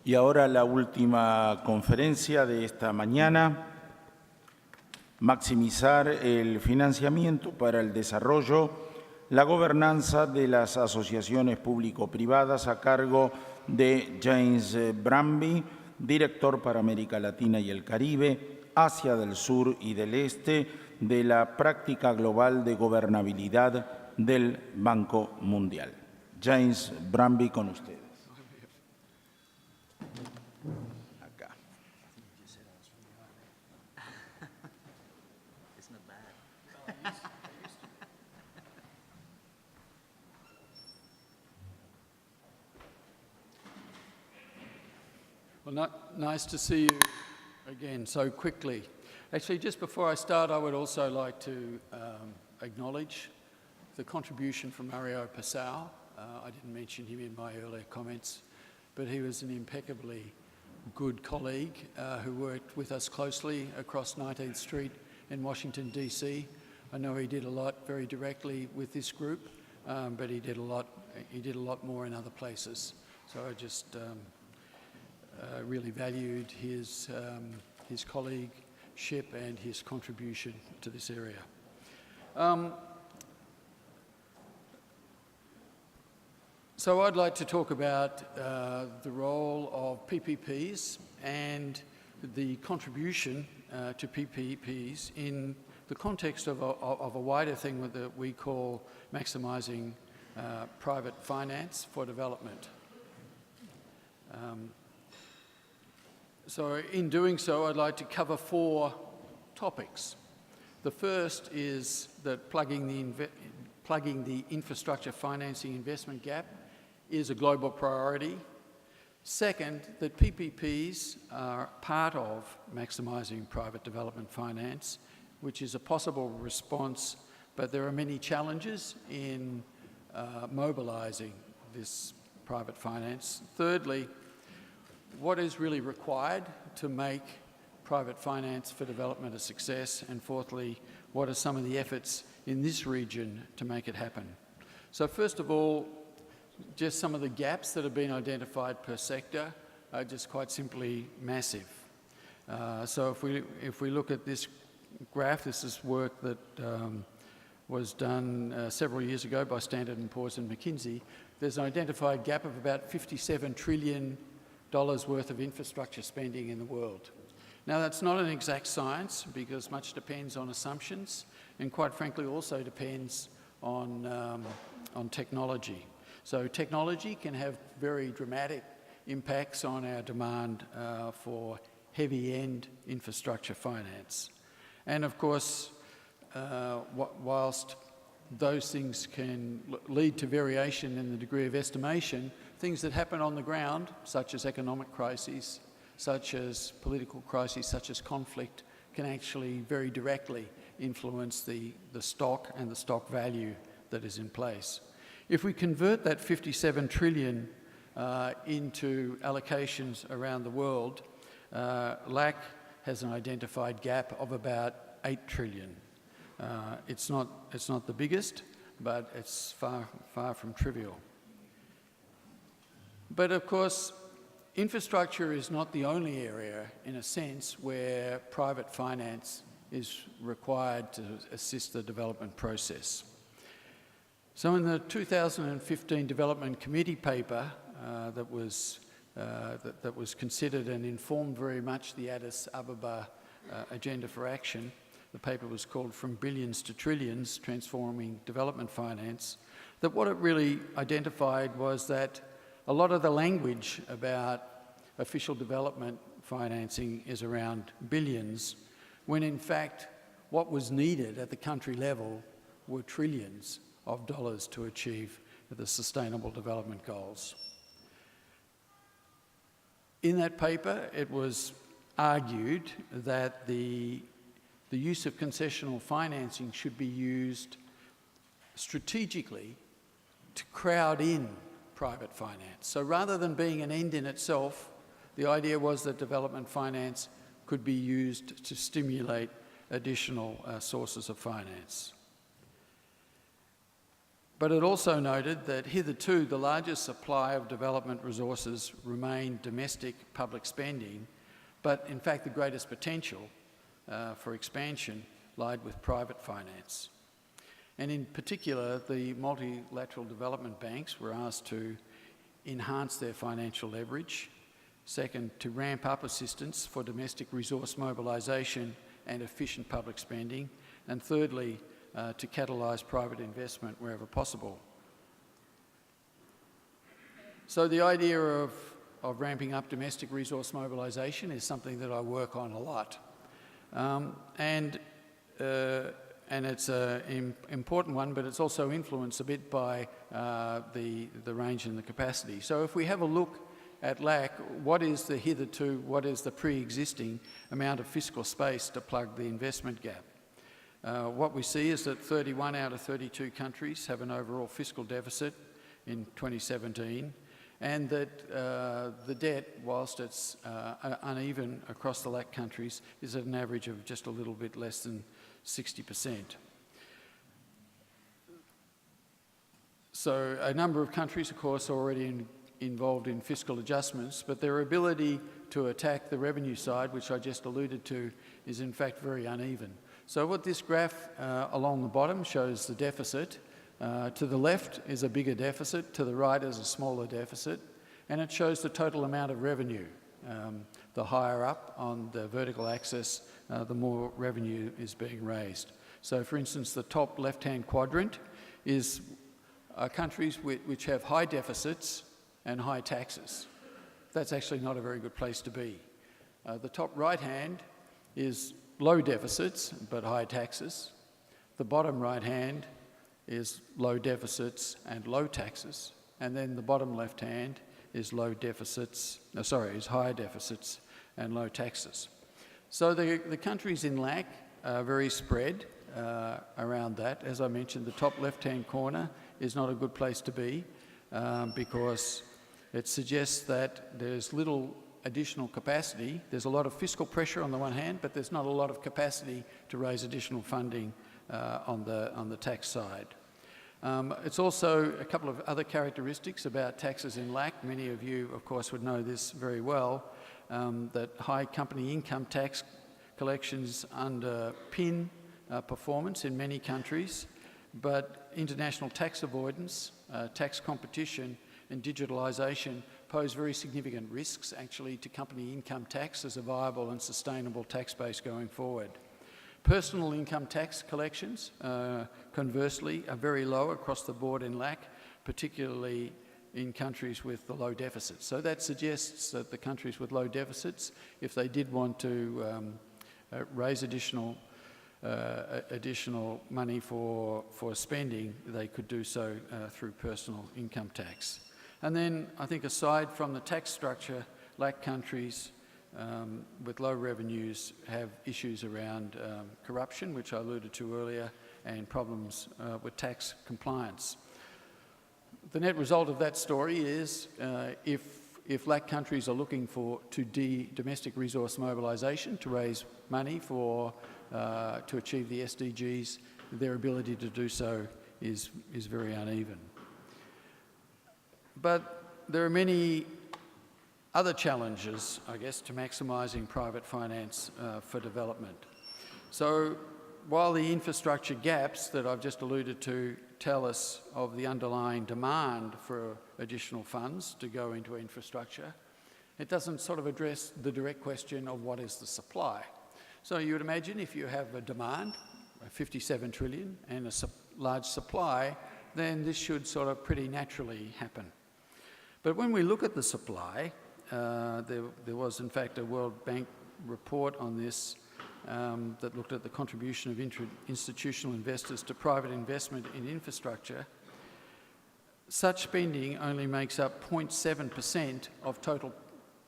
Y ahora la última conferencia de esta mañana, Maximizar el financiamiento para el desarrollo, la gobernanza de las asociaciones público-privadas a cargo de James Brumby, director para América Latina y el Caribe, Asia del Sur y del Este, de la Práctica Global de Gobernabilidad del Banco Mundial. James Brumby, con ustedes. Acá. Well, nice to see you again so quickly. Actually, just before I start, I would also like to acknowledge the contribution from Mario Passau. I didn't mention him in my earlier comments, but he was an impeccably good colleague who worked with us closely across 19th Street in Washington, D.C. I know he did a lot very directly with this group, but he did a lot more in other places. So I just really valued his colleagueship and his contribution to this area. So I'd like to talk about the role of PPPs and the contribution to PPPs in the context of a wider thing that we call maximising private finance for development. So in doing so, I'd like to cover 4 topics. The first is that plugging the infrastructure financing investment gap is a global priority. Second, that PPPs are part of maximising private development finance, which is a possible response, but there are many challenges in mobilising this private finance. Thirdly, what is really required to make private finance for development a success? And fourthly, what are some of the efforts in this region to make it happen? So first of all, just some of the gaps that have been identified per sector are just quite simply massive. So if we look at this graph, this is work that was done several years ago by Standard & Poor's and McKinsey. There's an identified gap of about $57 trillion worth of infrastructure spending in the world. Now, that's not an exact science because much depends on assumptions and quite frankly also depends on technology. So technology can have very dramatic impacts on our demand for heavy-end infrastructure finance. And of course, whilst those things can lead to variation in the degree of estimation, things that happen on the ground, such as economic crises, such as political crises, such as conflict, can actually very directly influence the stock and the stock value that is in place. If we convert that 57 trillion into allocations around the world, LAC has an identified gap of about 8 trillion. It's not the biggest, but it's far from trivial. But of course, infrastructure is not the only area, in a sense, where private finance is required to assist the development process. So in the 2015 Development Committee paper that was considered and informed very much the Addis Ababa Agenda for Action, the paper was called From Billions to Trillions, Transforming Development Finance, that what it really identified was that a lot of the language about official development financing is around billions, when in fact what was needed at the country level were trillions of dollars to achieve the Sustainable Development Goals. In that paper, it was argued that the use of concessional financing should be used strategically to crowd in private finance. So rather than being an end in itself, the idea was that development finance could be used to stimulate additional sources of finance. But it also noted that hitherto the largest supply of development resources remained domestic public spending, but in fact the greatest potential for expansion lied with private finance. And in particular, the multilateral development banks were asked to enhance their financial leverage. Second, to ramp up assistance for domestic resource mobilisation and efficient public spending. And thirdly, to catalyse private investment wherever possible. So the idea of ramping up domestic resource mobilisation is something that I work on a lot. And it's an important one, but it's also influenced a bit by the range and the capacity. So if we have a look at LAC, what is the pre-existing amount of fiscal space to plug the investment gap? What we see is that 31 out of 32 countries have an overall fiscal deficit in 2017, and that the debt, whilst it's uneven across the LAC countries, is at an average of just a little bit less than 60%. So a number of countries, of course, are already involved in fiscal adjustments, but their ability to attack the revenue side, which I just alluded to, is in fact very uneven. So what this graph along the bottom shows the deficit. To the left is a bigger deficit, to the right is a smaller deficit, and it shows the total amount of revenue. The higher up on the vertical axis, the more revenue is being raised. So for instance, the top left-hand quadrant is countries which have high deficits and high taxes. That's actually not a very good place to be. The top right-hand is low deficits but high taxes. The bottom right-hand is low deficits and low taxes. And then the bottom left-hand is high deficits and low taxes. So the countries in LAC are very spread around that. As I mentioned, the top left-hand corner is not a good place to be because it suggests that there's little additional capacity. There's a lot of fiscal pressure on the one hand, but there's not a lot of capacity to raise additional funding on the tax side. It's also a couple of other characteristics about taxes in LAC. Many of you, of course, would know this very well, that high company income tax collections underpin performance in many countries, but international tax avoidance, tax competition, and digitalisation pose very significant risks, actually, to company income tax as a viable and sustainable tax base going forward. Personal income tax collections, conversely, are very low across the board in LAC, particularly in countries with the low deficits. So that suggests that the countries with low deficits, if they did want to raise additional money for spending, they could do so through personal income tax. And then I think aside from the tax structure, LAC countries with low revenues have issues around corruption, which I alluded to earlier, and problems with tax compliance. The net result of that story is if LAC countries are looking to domestic resource mobilisation to raise money to achieve the SDGs, their ability to do so is very uneven. But there are many other challenges, I guess, to maximising private finance for development. So while the infrastructure gaps that I've just alluded to tell us of the underlying demand for additional funds to go into infrastructure, it doesn't sort of address the direct question of what is the supply. So you would imagine if you have a demand, 57 trillion, and a large supply, then this should sort of pretty naturally happen. But when we look at the supply, there was in fact a World Bank report on this that looked at the contribution of institutional investors to private investment in infrastructure. Such spending only makes up 0.7% of total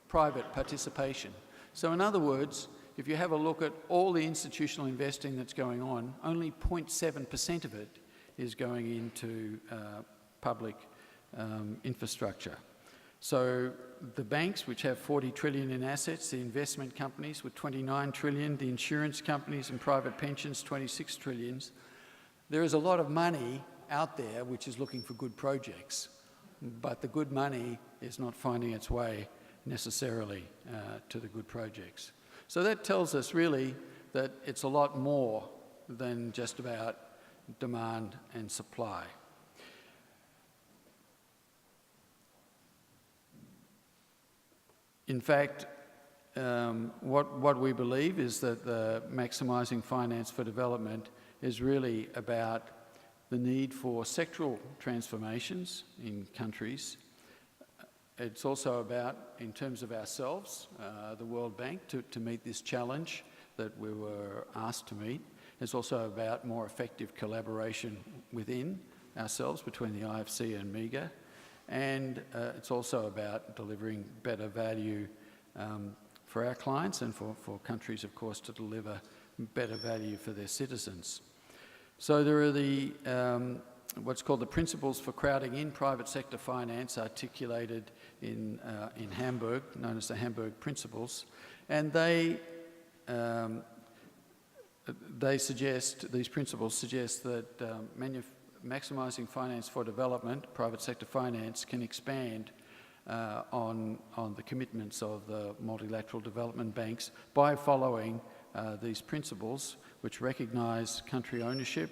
private participation. So in other words, if you have a look at all the institutional investing that's going on, only 0.7% of it is going into public infrastructure. So the banks, which have 40 trillion in assets, the investment companies with 29 trillion, the insurance companies and private pensions, 26 trillions, there is a lot of money out there which is looking for good projects, but the good money is not finding its way necessarily to the good projects. So that tells us really that it's a lot more than just about demand and supply. In fact, what we believe is that the maximising finance for development is really about the need for sectoral transformations in countries. It's also about, in terms of ourselves, the World Bank, to meet this challenge that we were asked to meet. It's also about more effective collaboration within ourselves, between the IFC and MEGA. And it's also about delivering better value for our clients and for countries, of course, to deliver better value for their citizens. So there are the what's called the principles for crowding in private sector finance, articulated in Hamburg, known as the Hamburg Principles, and these principles suggest that maximising finance for development, private sector finance, can expand on the commitments of the multilateral development banks by following these principles, which recognise country ownership,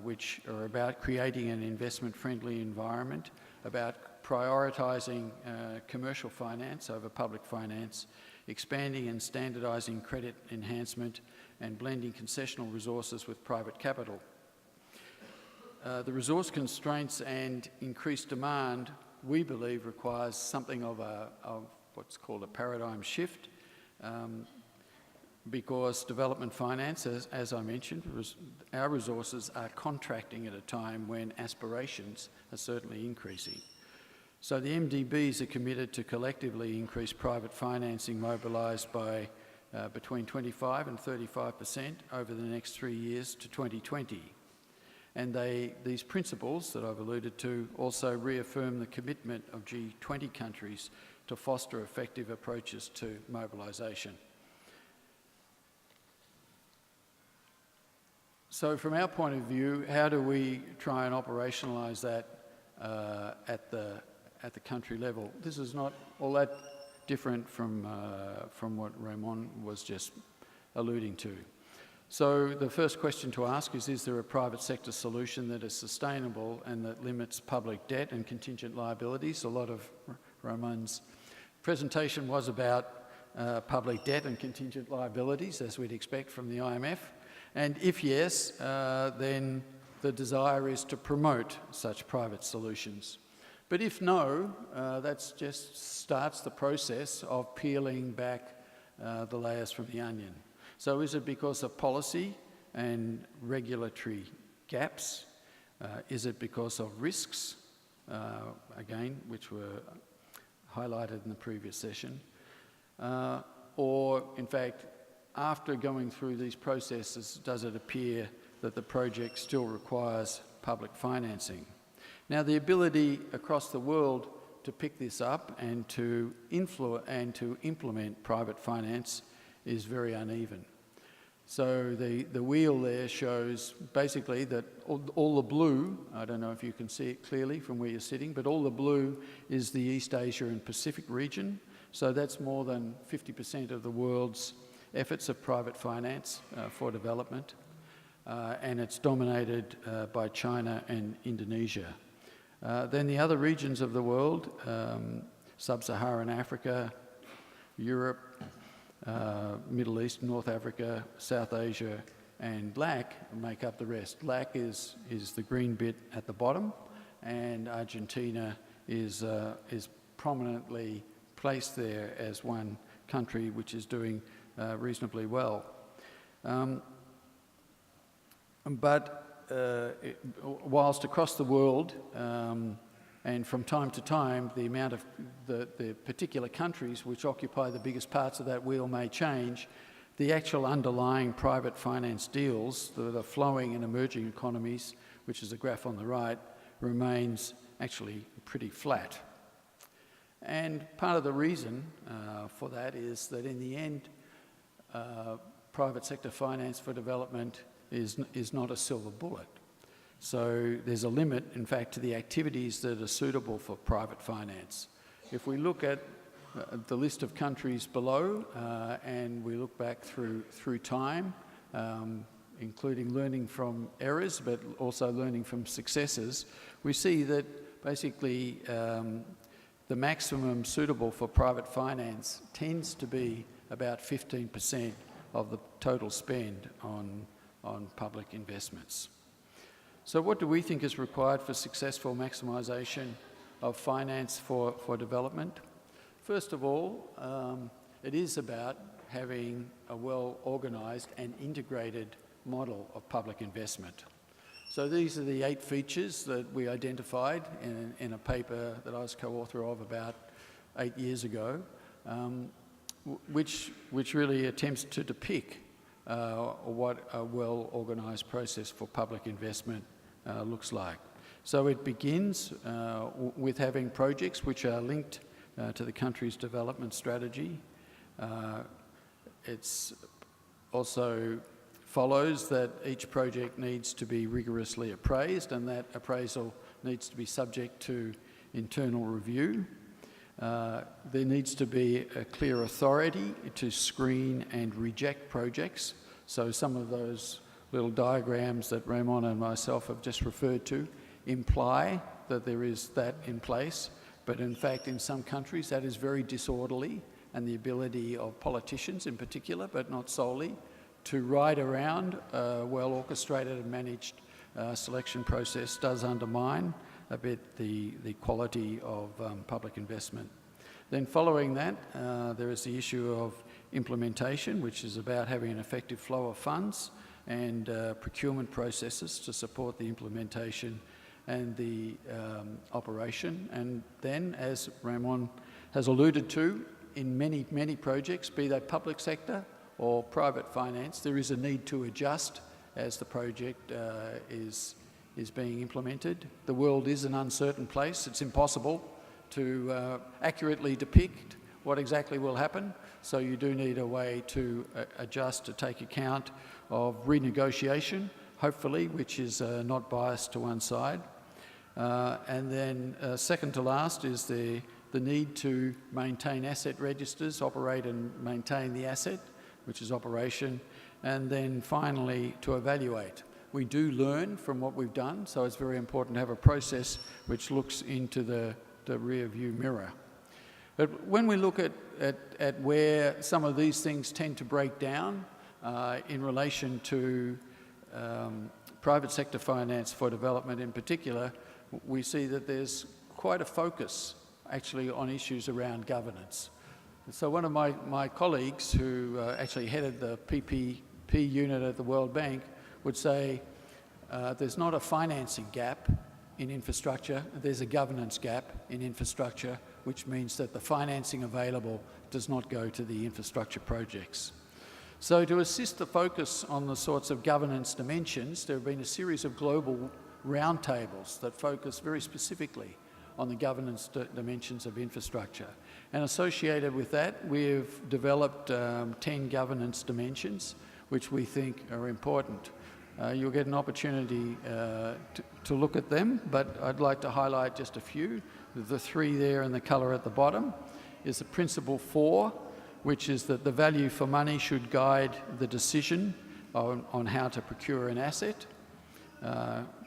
which are about creating an investment-friendly environment, about prioritising commercial finance over public finance, expanding and standardising credit enhancement, and blending concessional resources with private capital. The resource constraints and increased demand, we believe, requires something of what's called a paradigm shift, because development finance, as I mentioned, our resources are contracting at a time when aspirations are certainly increasing. So the MDBs are committed to collectively increase private financing mobilised by between 25 and 35% over the next 3 years to 2020. And these principles that I've alluded to also reaffirm the commitment of G20 countries to foster effective approaches to mobilisation. So from our point of view, how do we try and operationalise that at the country level? This is not all that different from what Raymond was just alluding to. So the first question to ask is there a private sector solution that is sustainable and that limits public debt and contingent liabilities? A lot of Raymond's presentation was about public debt and contingent liabilities, as we'd expect from the IMF. And if yes, then the desire is to promote such private solutions. But if no, that just starts the process of peeling back the layers from the onion. So is it because of policy and regulatory gaps? Is it because of risks, again, which were highlighted in the previous session? Or, in fact, after going through these processes, does it appear that the project still requires public financing? Now, the ability across the world to pick this up and to implement private finance is very uneven. So the wheel there shows basically that all the blue, I don't know if you can see it clearly from where you're sitting, but all the blue is the East Asia and Pacific region. So that's more than 50% of the world's efforts of private finance for development. And it's dominated by China and Indonesia. Then the other regions of the world, Sub-Saharan Africa, Europe, Middle East, North Africa, South Asia, and LAC make up the rest. LAC is the green bit at the bottom, and Argentina is prominently placed there as one country which is doing reasonably well. Whilst across the world, and from time to time, the amount of the particular countries which occupy the biggest parts of that wheel may change, the actual underlying private finance deals that are flowing in emerging economies, which is the graph on the right, remains actually pretty flat. And part of the reason for that is that in the end, private sector finance for development is not a silver bullet. So there's a limit, in fact, to the activities that are suitable for private finance. If we look at the list of countries below and we look back through time, including learning from errors, but also learning from successes, we see that basically the maximum suitable for private finance tends to be about 15% of the total spend on public investments. So what do we think is required for successful maximisation of finance for development? First of all, it is about having a well-organised and integrated model of public investment. So these are the 8 features that we identified in a paper that I was co-author of about 8 years ago, which really attempts to depict what a well-organised process for public investment looks like. So it begins with having projects which are linked to the country's development strategy. It's also follows that each project needs to be rigorously appraised, and that appraisal needs to be subject to internal review. There needs to be a clear authority to screen and reject projects. So some of those little diagrams that Ramon and myself have just referred to imply that there is that in place, but in fact in some countries that is very disorderly, and the ability of politicians in particular, but not solely, to ride around a well-orchestrated and managed selection process does undermine a bit the quality of public investment. Then following that, there is the issue of implementation, which is about having an effective flow of funds and procurement processes to support the implementation and the operation. And then, as Ramon has alluded to, in many projects, be they public sector or private finance, there is a need to adjust as the project is being implemented. The world is an uncertain place. It's impossible to accurately depict what exactly will happen. So you do need a way to adjust to take account of renegotiation, hopefully, which is not biased to one side. And then second to last is the need to maintain asset registers, operate and maintain the asset, which is operation, and then finally to evaluate. We do learn from what we've done, so it's very important to have a process which looks into the rear view mirror. But when we look at where some of these things tend to break down in relation to private sector finance for development in particular, we see that there's quite a focus actually on issues around governance. So one of my colleagues who actually headed the PPP unit at the World Bank would say there's not a financing gap in infrastructure, there's a governance gap in infrastructure, which means that the financing available does not go to the infrastructure projects. So to assist the focus on the sorts of governance dimensions, there have been a series of global roundtables that focus very specifically on the governance dimensions of infrastructure. And associated with that, we've developed 10 governance dimensions, which we think are important. You'll get an opportunity to look at them, but I'd like to highlight just a few. The 3 there in the colour at the bottom is the principle 4, which is that the value for money should guide the decision on how to procure an asset.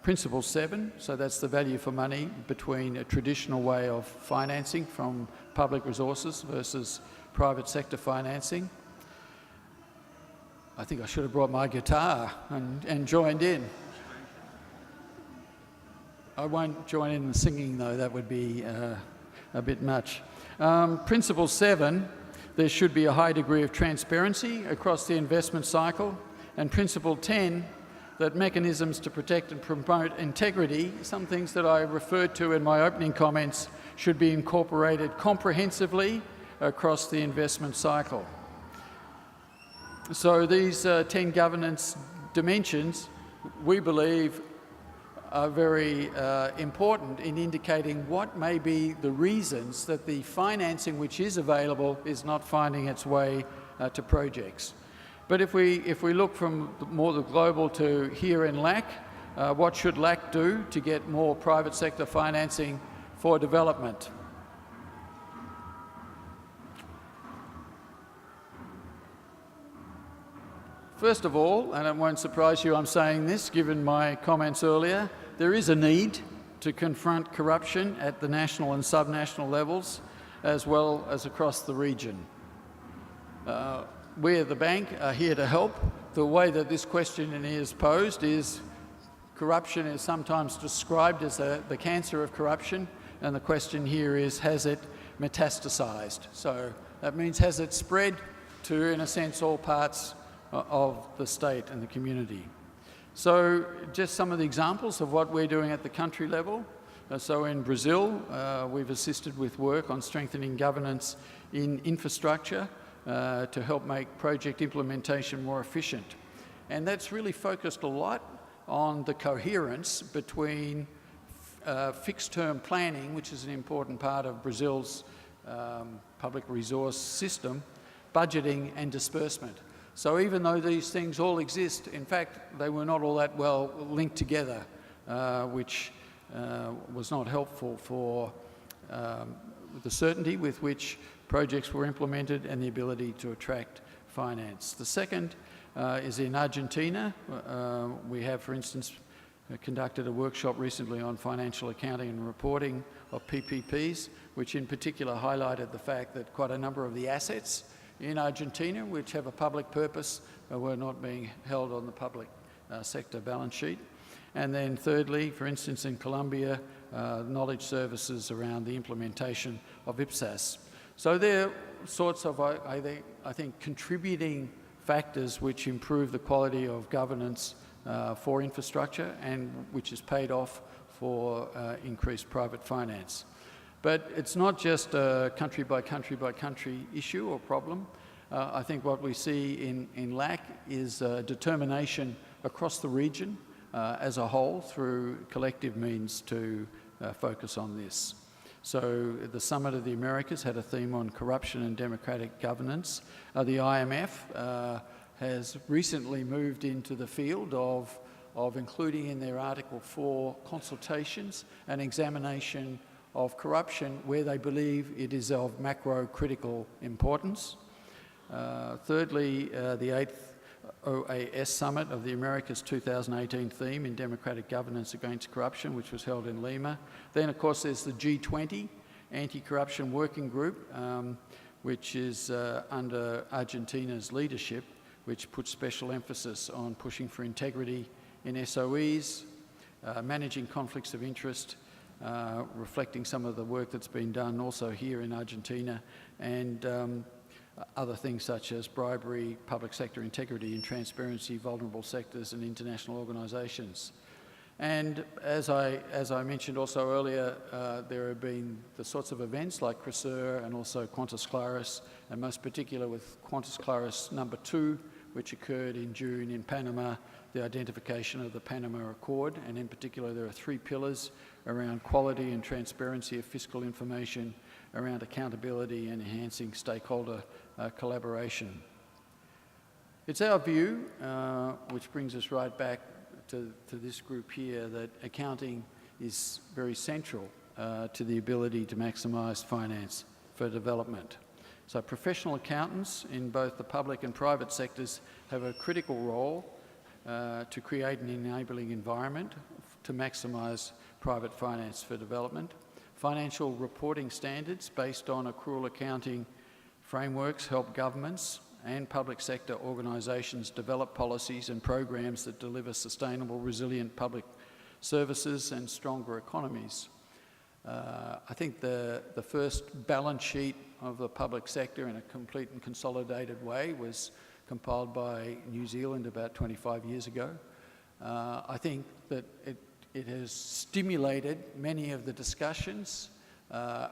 Principle 7, so that's the value for money between a traditional way of financing from public resources versus private sector financing. I think I should have brought my guitar and joined in. I won't join in the singing though, that would be a bit much. Principle 7, there should be a high degree of transparency across the investment cycle. And Principle 10, that mechanisms to protect and promote integrity, some things that I referred to in my opening comments, should be incorporated comprehensively across the investment cycle. So these 10 governance dimensions, we believe, are very important in indicating what may be the reasons that the financing which is available is not finding its way to projects. But if we look from more the global to here in LAC, What should LAC do to get more private sector financing for development? First of all, and it won't surprise you I'm saying this given my comments earlier, there is a need to confront corruption at the national and subnational levels as well as across the region. We at the bank are here to help. The way that this question is posed is corruption is sometimes described as the cancer of corruption, and the question here is, has it metastasized? So that means, has it spread to, in a sense, all parts of the state and the community? So just some of the examples of what we're doing at the country level. So in Brazil, we've assisted with work on strengthening governance in infrastructure to help make project implementation more efficient. And that's really focused a lot on the coherence between fixed-term planning, which is an important part of Brazil's public resource system, budgeting and disbursement. So even though these things all exist, in fact, they were not all that well linked together, which was not helpful for the certainty with which projects were implemented and the ability to attract finance. The second is in Argentina. We have, for instance, conducted a workshop recently on financial accounting and reporting of PPPs, which in particular highlighted the fact that quite a number of the assets in Argentina, which have a public purpose, were not being held on the public sector balance sheet. And then thirdly, for instance, in Colombia, knowledge services around the implementation of IPSAS. So they're sorts of, I think, contributing factors which improve the quality of governance for infrastructure and which is paid off for increased private finance. But it's not just a country by country by country issue or problem. I think what we see in LAC is determination across the region as a whole through collective means to focus on this. So the Summit of the Americas had a theme on corruption and democratic governance. The IMF has recently moved into the field of including in their Article 4 consultations an examination of corruption where they believe it is of macro-critical importance. Thirdly, the 8th OAS Summit of the Americas 2018 theme in democratic governance against corruption, which was held in Lima. Then, of course, there's the G20 Anti-Corruption Working Group, which is under Argentina's leadership, which puts special emphasis on pushing for integrity in SOEs, managing conflicts of interest, reflecting some of the work that's been done also here in Argentina, and other things such as bribery, public sector integrity and transparency, vulnerable sectors and international organisations. And as I mentioned also earlier, there have been the sorts of events like CRESUR and also Quantus Claris, and most particular with Quantus Claris number 2, which occurred in June in Panama, the identification of the Panama Accord, and in particular there are 3 pillars around quality and transparency of fiscal information, around accountability and enhancing stakeholder collaboration. It's our view, which brings us right back to this group here, that accounting is very central to the ability to maximise finance for development. So professional accountants in both the public and private sectors have a critical role to create an enabling environment to maximise private finance for development. Financial reporting standards based on accrual accounting frameworks help governments and public sector organisations develop policies and programs that deliver sustainable, resilient public services and stronger economies. I think the first balance sheet of the public sector in a complete and consolidated way was compiled by New Zealand about 25 years ago. I think that it has stimulated many of the discussions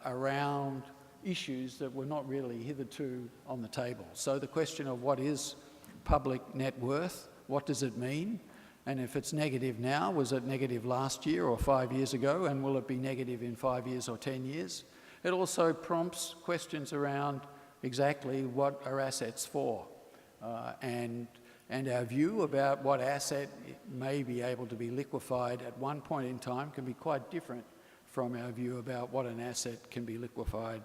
around issues that were not really hitherto on the table. So the question of what is public net worth, what does it mean? And if it's negative now, was it negative last year or 5 years ago, and will it be negative in 5 years or 10 years? It also prompts questions around exactly what are assets for. And And our view about what asset may be able to be liquefied at one point in time can be quite different from our view about what an asset can be liquidated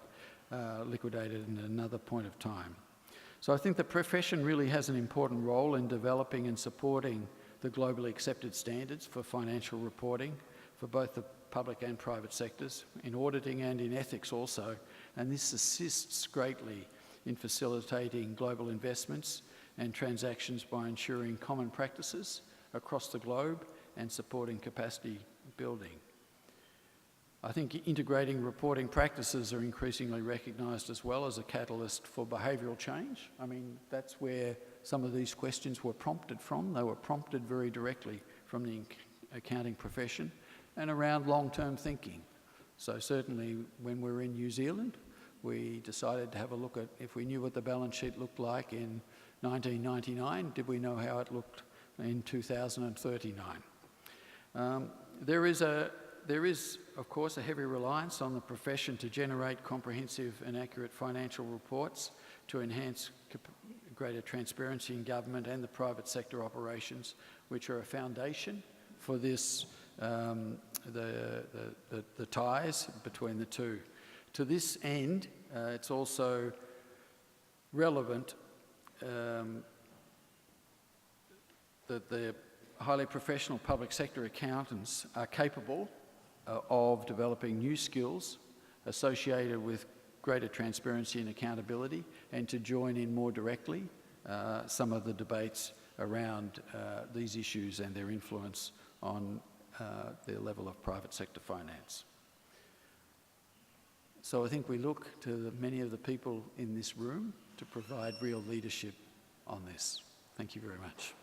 at another point of time. So I think the profession really has an important role in developing and supporting the globally accepted standards for financial reporting for both the public and private sectors, in auditing and in ethics also, and this assists greatly in facilitating global investments and transactions by ensuring common practices across the globe and supporting capacity building. I think integrating reporting practices are increasingly recognised as well as a catalyst for behavioural change. I mean, that's where some of these questions were prompted from. They were prompted very directly from the accounting profession and around long-term thinking. So certainly when we were in New Zealand, we decided to have a look at, if we knew what the balance sheet looked like in 1999, did we know how it looked in 2039? There is, of course, a heavy reliance on the profession to generate comprehensive and accurate financial reports to enhance greater transparency in government and the private sector operations, which are a foundation for this, the ties between the two. To this end, it's also relevant that the highly professional public sector accountants are capable of developing new skills associated with greater transparency and accountability, and to join in more directly some of the debates around these issues and their influence on their level of private sector finance. So I think we look to many of the people in this room to provide real leadership on this. Thank you very much.